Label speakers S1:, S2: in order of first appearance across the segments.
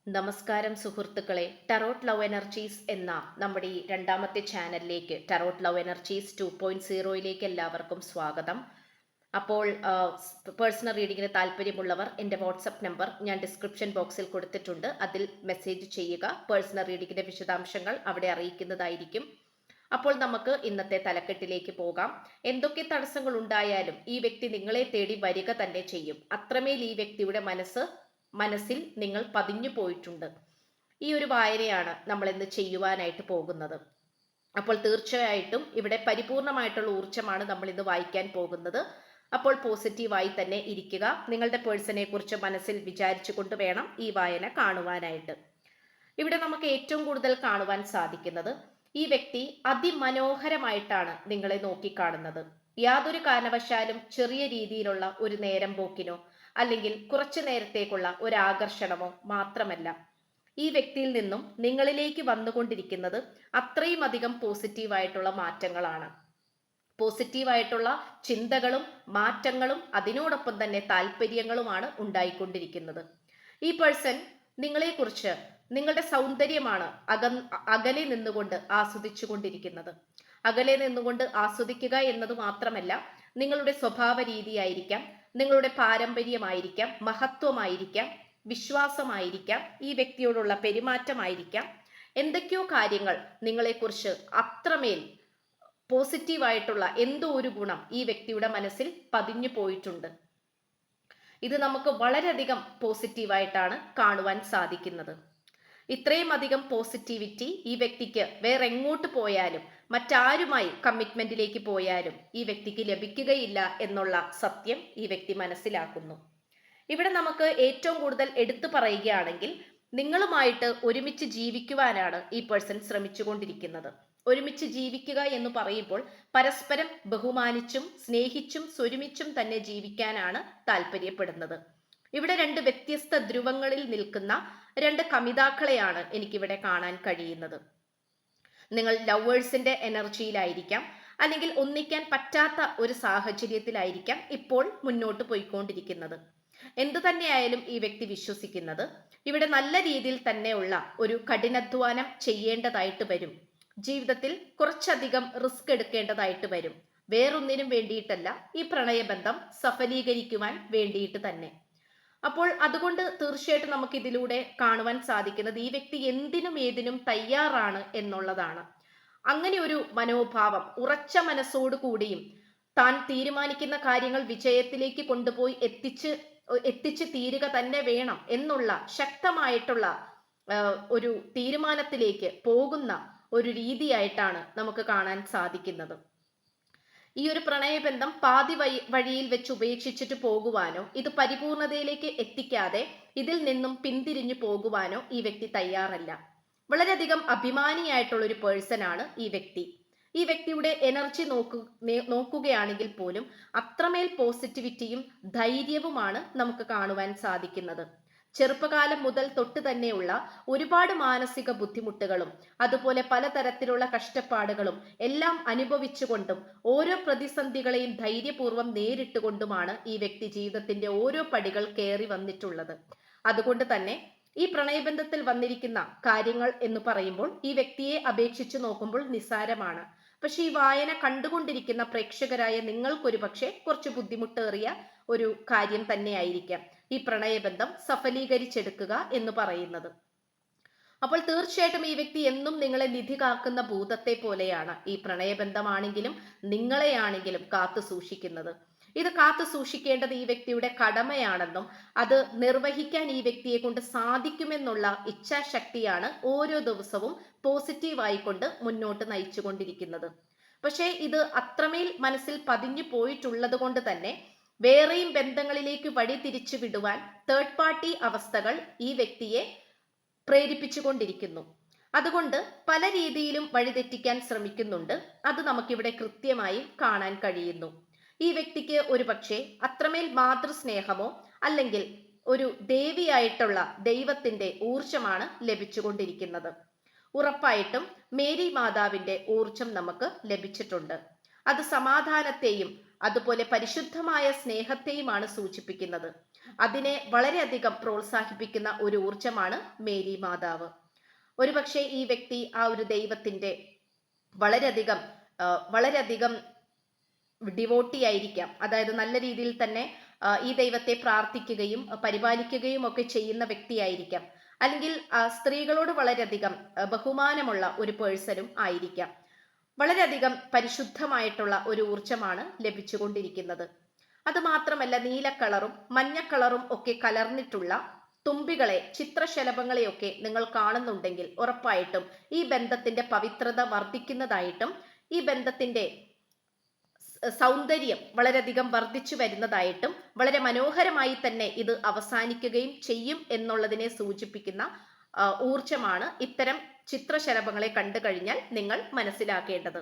S1: നമസ്കാരം സുഹൃത്തുക്കളെ, tarot love energies എന്ന നമ്മുടെ ഈ രണ്ടാമത്തെ ചാനലിലേക്ക്, ടറോട്ട് ലവ് എനർജീസ് 2.0യിലേക്ക് എല്ലാവർക്കും സ്വാഗതം. അപ്പോൾ പേഴ്സണൽ റീഡിങ്ങിന് താല്പര്യമുള്ളവർ എൻ്റെ വാട്സപ്പ് നമ്പർ ഞാൻ ഡിസ്ക്രിപ്ഷൻ ബോക്സിൽ കൊടുത്തിട്ടുണ്ട്. അതിൽ മെസ്സേജ് ചെയ്യുക. പേഴ്സണൽ റീഡിങ്ങിൻ്റെ വിശദാംശങ്ങൾ അവിടെ അറിയിക്കുന്നതായിരിക്കും. അപ്പോൾ നമുക്ക് ഇന്നത്തെ തലക്കെട്ടിലേക്ക് പോകാം. എന്തൊക്കെ തടസ്സങ്ങൾ ഉണ്ടായാലും ഈ വ്യക്തി നിങ്ങളെ തേടി വരിക തന്നെ ചെയ്യും. അത്രമേൽ ഈ വ്യക്തിയുടെ മനസ്സിൽ നിങ്ങൾ പതിഞ്ഞു പോയിട്ടുണ്ട്. ഈ ഒരു വായനയാണ് നമ്മൾ ഇന്ന് ചെയ്യുവാനായിട്ട് പോകുന്നത്. അപ്പോൾ തീർച്ചയായിട്ടും ഇവിടെ പരിപൂർണമായിട്ടുള്ള ഊർജ്ജമാണ് നമ്മൾ ഇന്ന് വായിക്കാൻ പോകുന്നത്. അപ്പോൾ പോസിറ്റീവായി തന്നെ ഇരിക്കുക. നിങ്ങളുടെ പേഴ്സണെ കുറിച്ച് മനസ്സിൽ വിചാരിച്ചുകൊണ്ട് വേണം ഈ വായന കാണുവാനായിട്ട്. ഇവിടെ നമുക്ക് ഏറ്റവും കൂടുതൽ കാണുവാൻ സാധിക്കുന്നത്, ഈ വ്യക്തി അതിമനോഹരമായിട്ടാണ് നിങ്ങളെ നോക്കിക്കാണുന്നത്. യാതൊരു കാരണവശാലും ചെറിയ രീതിയിലുള്ള ഒരു നേരം പോക്കിനോ അല്ലെങ്കിൽ കുറച്ചു നേരത്തേക്കുള്ള ഒരു ആകർഷണമോ മാത്രമല്ല, ഈ വ്യക്തിയിൽ നിന്നും നിങ്ങളിലേക്ക് വന്നുകൊണ്ടിരിക്കുന്നത് അത്രയും അധികം പോസിറ്റീവായിട്ടുള്ള മാറ്റങ്ങളാണ്. പോസിറ്റീവായിട്ടുള്ള ചിന്തകളും മാറ്റങ്ങളും അതിനോടൊപ്പം തന്നെ താല്പര്യങ്ങളുമാണ് ഉണ്ടായിക്കൊണ്ടിരിക്കുന്നത്. ഈ പേഴ്സൺ നിങ്ങളെക്കുറിച്ച്, നിങ്ങളുടെ സൗന്ദര്യമാണ് അകലെ നിന്നുകൊണ്ട് ആസ്വദിച്ചു കൊണ്ടിരിക്കുന്നത്. അകലെ നിന്നുകൊണ്ട് ആസ്വദിക്കുക എന്നത് മാത്രമല്ല, നിങ്ങളുടെ സ്വഭാവ രീതിയായിരിക്കാം, നിങ്ങളുടെ പാരമ്പര്യമായിരിക്കാം, മഹത്വമായിരിക്കാം, വിശ്വാസമായിരിക്കാം, ഈ വ്യക്തിയോടുള്ള പെരുമാറ്റമായിരിക്കാം, എന്തൊക്കെയോ കാര്യങ്ങൾ നിങ്ങളെക്കുറിച്ച് അത്രമേൽ പോസിറ്റീവായിട്ടുള്ള എന്തോ ഒരു ഗുണം ഈ വ്യക്തിയുടെ മനസ്സിൽ പതിഞ്ഞു പോയിട്ടുണ്ട്. ഇത് നമുക്ക് വളരെയധികം പോസിറ്റീവായിട്ടാണ് കാണുവാൻ സാധിക്കുന്നത്. ഇത്രയും അധികം പോസിറ്റിവിറ്റി ഈ വ്യക്തിക്ക് വേറെ എങ്ങോട്ട് പോയാലും, മറ്റാരുമായി കമ്മിറ്റ്മെന്റിലേക്ക് പോയാലും ഈ വ്യക്തിക്ക് ലഭിക്കുകയില്ല എന്നുള്ള സത്യം ഈ വ്യക്തി മനസ്സിലാക്കുന്നു. ഇവിടെ നമുക്ക് ഏറ്റവും കൂടുതൽ എടുത്തു പറയുകയാണെങ്കിൽ, നിങ്ങളുമായിട്ട് ഒരുമിച്ച് ജീവിക്കുവാനാണ് ഈ പേഴ്സൺ ശ്രമിച്ചുകൊണ്ടിരിക്കുന്നത്. ഒരുമിച്ച് ജീവിക്കുക എന്ന് പറയുമ്പോൾ പരസ്പരം ബഹുമാനിച്ചും സ്നേഹിച്ചും സ്വരുമിച്ചും തന്നെ ജീവിക്കാനാണ് താല്പര്യപ്പെടുന്നത്. ഇവിടെ രണ്ട് വ്യത്യസ്ത ധ്രുവങ്ങളിൽ നിൽക്കുന്ന രണ്ട് കമിതാക്കളെയാണ് എനിക്കിവിടെ കാണാൻ കഴിയുന്നത്. നിങ്ങൾ ലവേഴ്സിന്റെ എനർജിയിലായിരിക്കാം, അല്ലെങ്കിൽ ഒന്നിക്കാൻ പറ്റാത്ത ഒരു സാഹചര്യത്തിലായിരിക്കാം ഇപ്പോൾ മുന്നോട്ട് പോയിക്കൊണ്ടിരിക്കുന്നത്. എന്തു തന്നെയായാലും ഈ വ്യക്തി വിശ്വസിക്കുന്നത്, ഇവിടെ നല്ല രീതിയിൽ തന്നെയുള്ള ഒരു കഠിനാധ്വാനം ചെയ്യേണ്ടതായിട്ട് വരും. ജീവിതത്തിൽ കുറച്ചധികം റിസ്ക് എടുക്കേണ്ടതായിട്ട് വരും. വേറൊന്നിനും വേണ്ടിയിട്ടല്ല, ഈ പ്രണയബന്ധം സഫലീകരിക്കുവാൻ വേണ്ടിയിട്ട് തന്നെ. അപ്പോൾ അതുകൊണ്ട് തീർച്ചയായിട്ടും നമുക്ക് ഇതിലൂടെ കാണുവാൻ സാധിക്കുന്നത്, ഈ വ്യക്തി എന്തിനും ഏതിനും തയ്യാറാണ് എന്നുള്ളതാണ്. അങ്ങനെ ഒരു മനോഭാവം, ഉറച്ച മനസ്സോടു കൂടിയും താൻ തീരുമാനിക്കുന്ന കാര്യങ്ങൾ വിജയത്തിലേക്ക് കൊണ്ടുപോയി എത്തിച്ച് തീരുക തന്നെ വേണം എന്നുള്ള ശക്തമായിട്ടുള്ള ഒരു തീരുമാനത്തിലേക്ക് പോകുന്ന ഒരു രീതിയായിട്ടാണ് നമുക്ക് കാണാൻ സാധിക്കുന്നത്. ഈ ഒരു പ്രണയബന്ധം പാതി വഴിയിൽ വെച്ച് ഉപേക്ഷിച്ചിട്ട് പോകുവാനോ, ഇത് പരിപൂർണതയിലേക്ക് എത്തിക്കാതെ ഇതിൽ നിന്നും പിന്തിരിഞ്ഞു പോകുവാനോ ഈ വ്യക്തി തയ്യാറല്ല. വളരെയധികം അഭിമാനിയായിട്ടുള്ള ഒരു പേഴ്സൺ ആണ് ഈ വ്യക്തി. ഈ വ്യക്തിയുടെ എനർജി നോക്കുകയാണെങ്കിൽ പോലും അത്രമേൽ പോസിറ്റിവിറ്റിയും ധൈര്യവുമാണ് നമുക്ക് കാണുവാൻ സാധിക്കുന്നത്. ചെറുപ്പകാലം മുതൽ തൊട്ട് തന്നെയുള്ള ഒരുപാട് മാനസിക ബുദ്ധിമുട്ടുകളും അതുപോലെ പലതരത്തിലുള്ള കഷ്ടപ്പാടുകളും എല്ലാം അനുഭവിച്ചുകൊണ്ടും ഓരോ പ്രതിസന്ധികളെയും ധൈര്യപൂർവ്വം നേരിട്ടുകൊണ്ടുമാണ് ഈ വ്യക്തി ജീവിതത്തിന്റെ ഓരോ പടികൾ കയറി വന്നിട്ടുള്ളത്. അതുകൊണ്ട് തന്നെ ഈ പ്രണയബന്ധത്തിൽ വന്നിരിക്കുന്ന കാര്യങ്ങൾ എന്ന് പറയുമ്പോൾ ഈ വ്യക്തിയെ അപേക്ഷിച്ച് നോക്കുമ്പോൾ നിസ്സാരമാണ്. പക്ഷെ ഈ വായന കണ്ടുകൊണ്ടിരിക്കുന്ന പ്രേക്ഷകരായ നിങ്ങൾക്കൊരു പക്ഷേ കുറച്ച് ബുദ്ധിമുട്ടേറിയ ഒരു കാര്യം തന്നെയായിരിക്കാം ഈ പ്രണയബന്ധം സഫലീകരിച്ചെടുക്കുക എന്ന് പറയുന്നത്. അപ്പോൾ തീർച്ചയായിട്ടും ഈ വ്യക്തി എന്നും നിങ്ങളെ നിധി കാക്കുന്ന ഭൂതത്തെ പോലെയാണ് ഈ പ്രണയബന്ധമാണെങ്കിലും നിങ്ങളെയാണെങ്കിലും കാത്തു സൂക്ഷിക്കുന്നത്. ഇത് കാത്തു സൂക്ഷിക്കേണ്ടത് ഈ വ്യക്തിയുടെ കടമയാണെന്നും അത് നിർവഹിക്കാൻ ഈ വ്യക്തിയെ കൊണ്ട് സാധിക്കുമെന്നുള്ള ഇച്ഛാശക്തിയാണ് ഓരോ ദിവസവും പോസിറ്റീവായിക്കൊണ്ട് മുന്നോട്ട് നയിച്ചുകൊണ്ടിരിക്കുന്നത്. പക്ഷേ ഇത് അത്രമേൽ മനസ്സിൽ പതിഞ്ഞു പോയിട്ടുള്ളത് കൊണ്ട് തന്നെ വേറെയും ബന്ധങ്ങളിലേക്ക് വഴി തിരിച്ചു വിടുവാൻ തേർഡ് പാർട്ടി അവസ്ഥകൾ ഈ വ്യക്തിയെ പ്രേരിപ്പിച്ചുകൊണ്ടിരിക്കുന്നു. അതുകൊണ്ട് പല രീതിയിലും വഴിതെറ്റിക്കാൻ ശ്രമിക്കുന്നുണ്ട്. അത് നമുക്കിവിടെ കൃത്യമായി കാണാൻ കഴിയുന്നു. ഈ വ്യക്തിക്ക് ഒരു പക്ഷേ അത്രമേൽ മാതൃസ്നേഹമോ അല്ലെങ്കിൽ ഒരു ദേവിയായിട്ടുള്ള ദൈവത്തിന്റെ ഊർജമാണ് ലഭിച്ചുകൊണ്ടിരിക്കുന്നത്. ഉറപ്പായിട്ടും മേരി മാതാവിന്റെ ഊർജം നമുക്ക് ലഭിച്ചിട്ടുണ്ട്. അത് സമാധാനത്തെയും അതുപോലെ പരിശുദ്ധമായ സ്നേഹത്തെയുമാണ് സൂചിപ്പിക്കുന്നത്. അതിനെ വളരെയധികം പ്രോത്സാഹിപ്പിക്കുന്ന ഒരു ഊർജമാണ് മേരി മാതാവ്. ഒരുപക്ഷെ ഈ വ്യക്തി ആ ഒരു ദൈവത്തിന്റെ വളരെയധികം വളരെയധികം ഡിവോട്ടി ആയിരിക്കാം. അതായത് നല്ല രീതിയിൽ തന്നെ ഈ ദൈവത്തെ പ്രാർത്ഥിക്കുകയും പരിപാലിക്കുകയും ഒക്കെ ചെയ്യുന്ന വ്യക്തിയായിരിക്കാം. അല്ലെങ്കിൽ സ്ത്രീകളോട് വളരെയധികം ബഹുമാനമുള്ള ഒരു പേഴ്സണും ആയിരിക്കാം. വളരെയധികം പരിശുദ്ധമായിട്ടുള്ള ഒരു ഊർജമാണ് ലഭിച്ചുകൊണ്ടിരിക്കുന്നത്. അത് മാത്രമല്ല, നീല കളറും മഞ്ഞ കളറും ഒക്കെ കലർന്നിട്ടുള്ള തുമ്പികളെ, ചിത്രശലഭങ്ങളെയൊക്കെ നിങ്ങൾ കാണുന്നുണ്ടെങ്കിൽ ഉറപ്പായിട്ടും ഈ ബന്ധത്തിന്റെ പവിത്രത വർദ്ധിക്കുന്നതായിട്ടും ഈ ബന്ധത്തിന്റെ സൗന്ദര്യം വളരെയധികം വർദ്ധിച്ചു വരുന്നതായിട്ടും വളരെ മനോഹരമായി തന്നെ ഇത് അവസാനിക്കുകയും ചെയ്യും എന്നുള്ളതിനെ സൂചിപ്പിക്കുന്ന ഊർജമാണ് ഇത്തരം ചിത്രശലഭങ്ങളെ കണ്ടു കഴിഞ്ഞാൽ നിങ്ങൾ മനസ്സിലാക്കേണ്ടത്.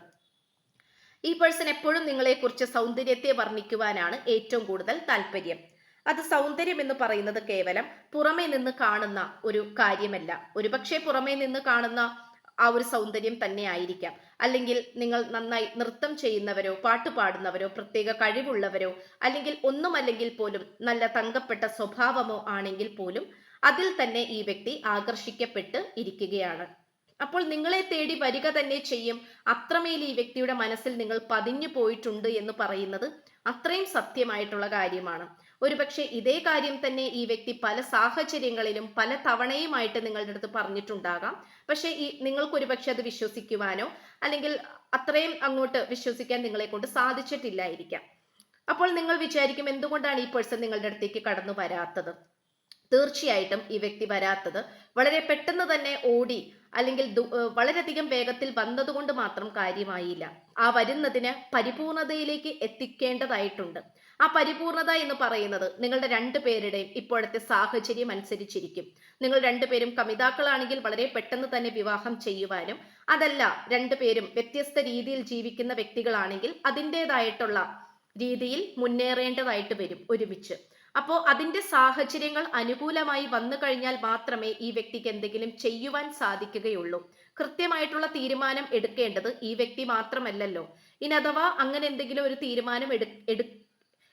S1: ഈ പേഴ്സൺ എപ്പോഴും നിങ്ങളെക്കുറിച്ച് സൗന്ദര്യത്തെ വർണ്ണിക്കുവാനാണ് ഏറ്റവും കൂടുതൽ താല്പര്യം. അത് സൗന്ദര്യം എന്ന് പറയുന്നത് കേവലം പുറമേ നിന്ന് കാണുന്ന ഒരു കാര്യമല്ല. ഒരുപക്ഷെ പുറമേ നിന്ന് കാണുന്ന ആ ഒരു സൗന്ദര്യം തന്നെ ആയിരിക്കാം. അല്ലെങ്കിൽ നിങ്ങൾ നന്നായി നൃത്തം ചെയ്യുന്നവരോ പാട്ട് പാടുന്നവരോ പ്രത്യേക കഴിവുള്ളവരോ അല്ലെങ്കിൽ ഒന്നുമല്ലെങ്കിൽ പോലും നല്ല തങ്കപ്പെട്ട സ്വഭാവമോ ആണെങ്കിൽ പോലും അതിൽ തന്നെ ഈ വ്യക്തി ആകർഷിക്കപ്പെട്ട് ഇരിക്കുകയാണ്. അപ്പോൾ നിങ്ങളെ തേടി വരിക തന്നെ ചെയ്യും. അത്രമേൽ ഈ വ്യക്തിയുടെ മനസ്സിൽ നിങ്ങൾ പതിഞ്ഞു പോയിട്ടുണ്ട് എന്ന് പറയുന്നത് അത്രയും സത്യമായിട്ടുള്ള കാര്യമാണ്. ഒരുപക്ഷെ ഇതേ കാര്യം തന്നെ ഈ വ്യക്തി പല സാഹചര്യങ്ങളിലും പല തവണയുമായിട്ട് നിങ്ങളുടെ അടുത്ത് പറഞ്ഞിട്ടുണ്ടാകാം. പക്ഷെ നിങ്ങൾക്ക് ഒരുപക്ഷെ അത് വിശ്വസിക്കുവാനോ അല്ലെങ്കിൽ അത്രയും അങ്ങോട്ട് വിശ്വസിക്കാൻ നിങ്ങളെ കൊണ്ട് സാധിച്ചിട്ടില്ലായിരിക്കാം. അപ്പോൾ നിങ്ങൾ വിചാരിക്കും, എന്തുകൊണ്ടാണ് ഈ പേഴ്സൺ നിങ്ങളുടെ അടുത്തേക്ക് കടന്നു വരാത്തത്? തീർച്ചയായിട്ടും ഈ വ്യക്തി വരാത്തത് വളരെ പെട്ടെന്ന് തന്നെ ഓടി അല്ലെങ്കിൽ വളരെയധികം വേഗത്തിൽ വന്നതുകൊണ്ട് മാത്രം കാര്യമായില്ല. ആ വരുന്നതിന് പരിപൂർണതയിലേക്ക് എത്തിക്കേണ്ടതായിട്ടുണ്ട്. ആ പരിപൂർണത എന്ന് പറയുന്നത് നിങ്ങളുടെ രണ്ടുപേരുടെയും ഇപ്പോഴത്തെ സാഹചര്യം അനുസരിച്ചിരിക്കും. നിങ്ങൾ രണ്ടുപേരും കമിതാക്കളാണെങ്കിൽ വളരെ പെട്ടെന്ന് തന്നെ വിവാഹം ചെയ്യുവാനും, അതല്ല രണ്ടുപേരും വ്യത്യസ്ത രീതിയിൽ ജീവിക്കുന്ന വ്യക്തികളാണെങ്കിൽ അതിൻ്റെതായിട്ടുള്ള രീതിയിൽ മുന്നേറേണ്ടതായിട്ട് വരും ഒരുമിച്ച്. അപ്പോൾ അതിന്റെ സാഹചര്യങ്ങൾ അനുകൂലമായി വന്നു കഴിഞ്ഞാൽ മാത്രമേ ഈ വ്യക്തിക്ക് എന്തെങ്കിലും ചെയ്യുവാൻ സാധിക്കുകയുള്ളൂ. കൃത്യമായിട്ടുള്ള തീരുമാനം എടുക്കേണ്ടത് ഈ വ്യക്തി മാത്രമല്ലല്ലോ. ഇനി അഥവാ അങ്ങനെ എന്തെങ്കിലും ഒരു തീരുമാനം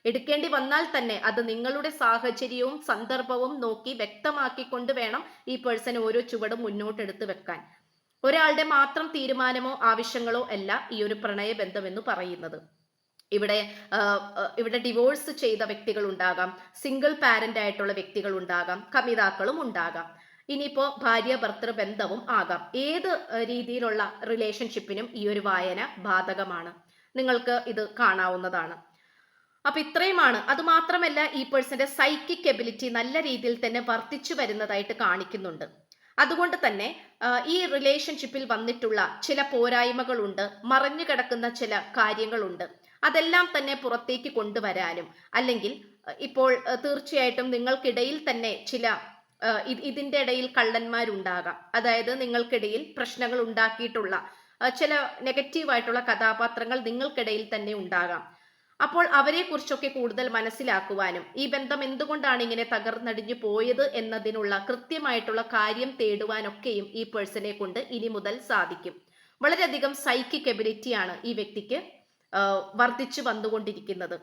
S1: എടുക്കേണ്ടി വന്നാൽ തന്നെ അത് നിങ്ങളുടെ സാഹചര്യവും സന്ദർഭവും നോക്കി വ്യക്തമാക്കിക്കൊണ്ട് വേണം ഈ പേഴ്സൺ ഓരോ ചുവടും മുന്നോട്ടെടുത്ത് വെക്കാൻ. ഒരാളുടെ മാത്രം തീരുമാനമോ ആവശ്യങ്ങളോ അല്ല ഈ ഒരു പ്രണയബന്ധം എന്ന് പറയുന്നത്. ഇവിടെ ഡിവോഴ്സ് ചെയ്ത വ്യക്തികൾ ഉണ്ടാകാം, സിംഗിൾ പാരന്റ് ആയിട്ടുള്ള വ്യക്തികൾ ഉണ്ടാകാം, കമിതാക്കളും ഉണ്ടാകാം, ഇനിയിപ്പോ ഭാര്യ ഭർത്തൃ ബന്ധവും ആകാം. ഏത് രീതിയിലുള്ള റിലേഷൻഷിപ്പിനും ഈ ഒരു വായന ബാധകമാണ്. നിങ്ങൾക്ക് ഇത് കാണാവുന്നതാണ്. അപ്പൊ ഇത്രയുമാണ്. അത് മാത്രമല്ല, ഈ പേഴ്സന്റെ സൈക്കിക് എബിലിറ്റി നല്ല രീതിയിൽ തന്നെ വർദ്ധിച്ചു വരുന്നതായിട്ട് കാണിക്കുന്നുണ്ട്. അതുകൊണ്ട് തന്നെ ഈ റിലേഷൻഷിപ്പിൽ വന്നിട്ടുള്ള ചില പോരായ്മകളുണ്ട്, മറഞ്ഞു കിടക്കുന്ന ചില കാര്യങ്ങളുണ്ട്. അതെല്ലാം തന്നെ പുറത്തേക്ക് കൊണ്ടുവരാനും, അല്ലെങ്കിൽ ഇപ്പോൾ തീർച്ചയായിട്ടും നിങ്ങൾക്കിടയിൽ തന്നെ ചില ഇതിന്റെ ഇടയിൽ കള്ളന്മാരുണ്ടാകാം. അതായത് നിങ്ങൾക്കിടയിൽ പ്രശ്നങ്ങൾ ഉണ്ടാക്കിയിട്ടുള്ള ചില നെഗറ്റീവായിട്ടുള്ള കഥാപാത്രങ്ങൾ നിങ്ങൾക്കിടയിൽ തന്നെ ഉണ്ടാകാം. അപ്പോൾ അവരെ കുറിച്ചൊക്കെ കൂടുതൽ മനസ്സിലാക്കുവാനും ഈ ബന്ധം എന്തുകൊണ്ടാണ് ഇങ്ങനെ തകർന്നടിഞ്ഞു പോയത് എന്നതിനുള്ള കൃത്യമായിട്ടുള്ള കാര്യം തേടുവാനൊക്കെയും ഈ പേഴ്സണെ കൊണ്ട് ഇനി മുതൽ സാധിക്കും. വളരെയധികം സൈക്കിക് എബിലിറ്റിയാണ് ഈ വ്യക്തിക്ക് വർദ്ധിച്ചു വന്നുകൊണ്ടിരിക്കുന്നത്.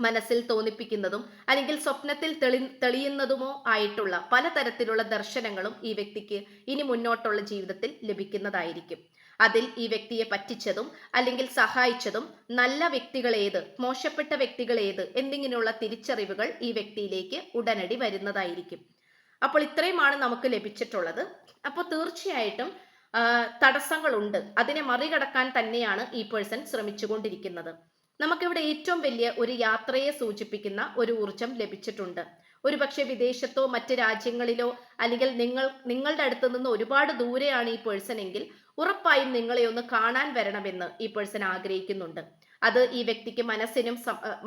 S1: മനസ്സിൽ തോന്നിപ്പിക്കുന്നതും അല്ലെങ്കിൽ സ്വപ്നത്തിൽ തെളിയുന്നതുമോ ആയിട്ടുള്ള പലതരത്തിലുള്ള ദർശനങ്ങളും ഈ വ്യക്തിക്ക് ഇനി മുന്നോട്ടുള്ള ജീവിതത്തിൽ ലഭിക്കുന്നതായിരിക്കും. അതിൽ ഈ വ്യക്തിയെ പറ്റിച്ചതും അല്ലെങ്കിൽ സഹായിച്ചതും നല്ല വ്യക്തികൾ ഏത്, മോശപ്പെട്ട വ്യക്തികൾ ഏത് എന്നിങ്ങനെയുള്ള തിരിച്ചറിവുകൾ ഈ വ്യക്തിയിലേക്ക് ഉടനടി വരുന്നതായിരിക്കും. അപ്പോൾ ഇത്രയുമാണ് നമുക്ക് ലഭിച്ചിട്ടുള്ളത്. അപ്പോൾ തീർച്ചയായിട്ടും തടസ്സങ്ങളുണ്ട്. അതിനെ മറികടക്കാൻ തന്നെയാണ് ഈ പേഴ്സൺ ശ്രമിച്ചുകൊണ്ടിരിക്കുന്നത്. നമുക്കിവിടെ ഏറ്റവും വലിയ ഒരു യാത്രയെ സൂചിപ്പിക്കുന്ന ഒരു ഊർജം ലഭിച്ചിട്ടുണ്ട്. ഒരുപക്ഷെ വിദേശത്തോ മറ്റ് രാജ്യങ്ങളിലോ അല്ലെങ്കിൽ നിങ്ങളുടെ അടുത്ത് നിന്ന് ഒരുപാട് ദൂരെയാണ് ഈ പേഴ്സൺ എങ്കിൽ ഉറപ്പായും നിങ്ങളെ ഒന്ന് കാണാൻ വരണമെന്ന് ഈ പേഴ്സൺ ആഗ്രഹിക്കുന്നുണ്ട്. അത് ഈ വ്യക്തിക്ക്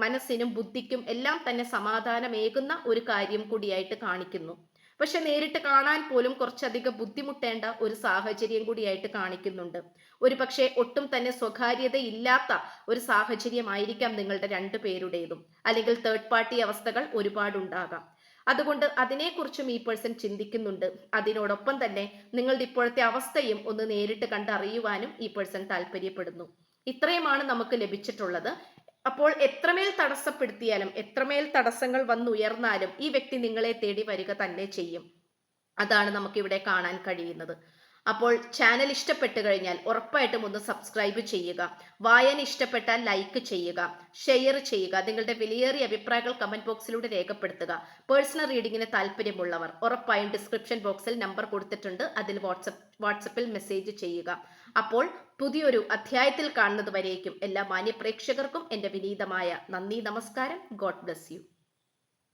S1: മനസ്സിനും ബുദ്ധിക്കും എല്ലാം തന്നെ സമാധാനമേകുന്ന ഒരു കാര്യം കൂടിയായിട്ട് കാണിക്കുന്നു. പക്ഷെ നേരിട്ട് കാണാൻ പോലും കുറച്ചധികം ബുദ്ധിമുട്ടേണ്ട ഒരു സാഹചര്യം കൂടിയായിട്ട് കാണിക്കുന്നുണ്ട്. ഒരുപക്ഷെ ഒട്ടും തന്നെ സ്വകാര്യതയില്ലാത്ത ഒരു സാഹചര്യമായിരിക്കാം നിങ്ങളുടെ രണ്ടുപേരുടേതും, അല്ലെങ്കിൽ തേർഡ് പാർട്ടി അവസ്ഥകൾ ഒരുപാടുണ്ടാകാം. അതുകൊണ്ട് അതിനെക്കുറിച്ചും ഈ പേഴ്സൺ ചിന്തിക്കുന്നുണ്ട്. അതിനോടൊപ്പം തന്നെ നിങ്ങളുടെ ഇപ്പോഴത്തെ അവസ്ഥയും ഒന്ന് നേരിട്ട് കണ്ടറിയുവാനും ഈ പേഴ്സൺ താല്പര്യപ്പെടുന്നു. ഇത്രയുമാണ് നമുക്ക് ലഭിച്ചിട്ടുള്ളത്. അപ്പോൾ എത്രമേൽ തടസ്സപ്പെടുത്തിയാലും എത്രമേൽ തടസ്സങ്ങൾ വന്നുയർന്നാലും ഈ വ്യക്തി നിങ്ങളെ തേടി വരിക തന്നെ ചെയ്യും. അതാണ് നമുക്കിവിടെ കാണാൻ കഴിയുന്നത്. അപ്പോൾ ചാനൽ ഇഷ്ടപ്പെട്ട് കഴിഞ്ഞാൽ ഉറപ്പായിട്ടും ഒന്ന് സബ്സ്ക്രൈബ് ചെയ്യുക. വായന ഇഷ്ടപ്പെട്ടാൽ ലൈക്ക് ചെയ്യുക, ഷെയർ ചെയ്യുക. നിങ്ങളുടെ വിലയേറിയ അഭിപ്രായങ്ങൾ കമന്റ് ബോക്സിലൂടെ രേഖപ്പെടുത്തുക. പേഴ്സണൽ റീഡിങ്ങിന് താല്പര്യമുള്ളവർ ഉറപ്പായും ഡിസ്ക്രിപ്ഷൻ ബോക്സിൽ നമ്പർ കൊടുത്തിട്ടുണ്ട്, അതിൽ വാട്സപ്പിൽ മെസ്സേജ് ചെയ്യുക. അപ്പോൾ പുതിയൊരു അധ്യായത്തിൽ കാണുന്നത് വരേക്കും എല്ലാ മാന്യ പ്രേക്ഷകർക്കും എൻ്റെ വിനീതമായ നന്ദി, നമസ്കാരം. God bless you.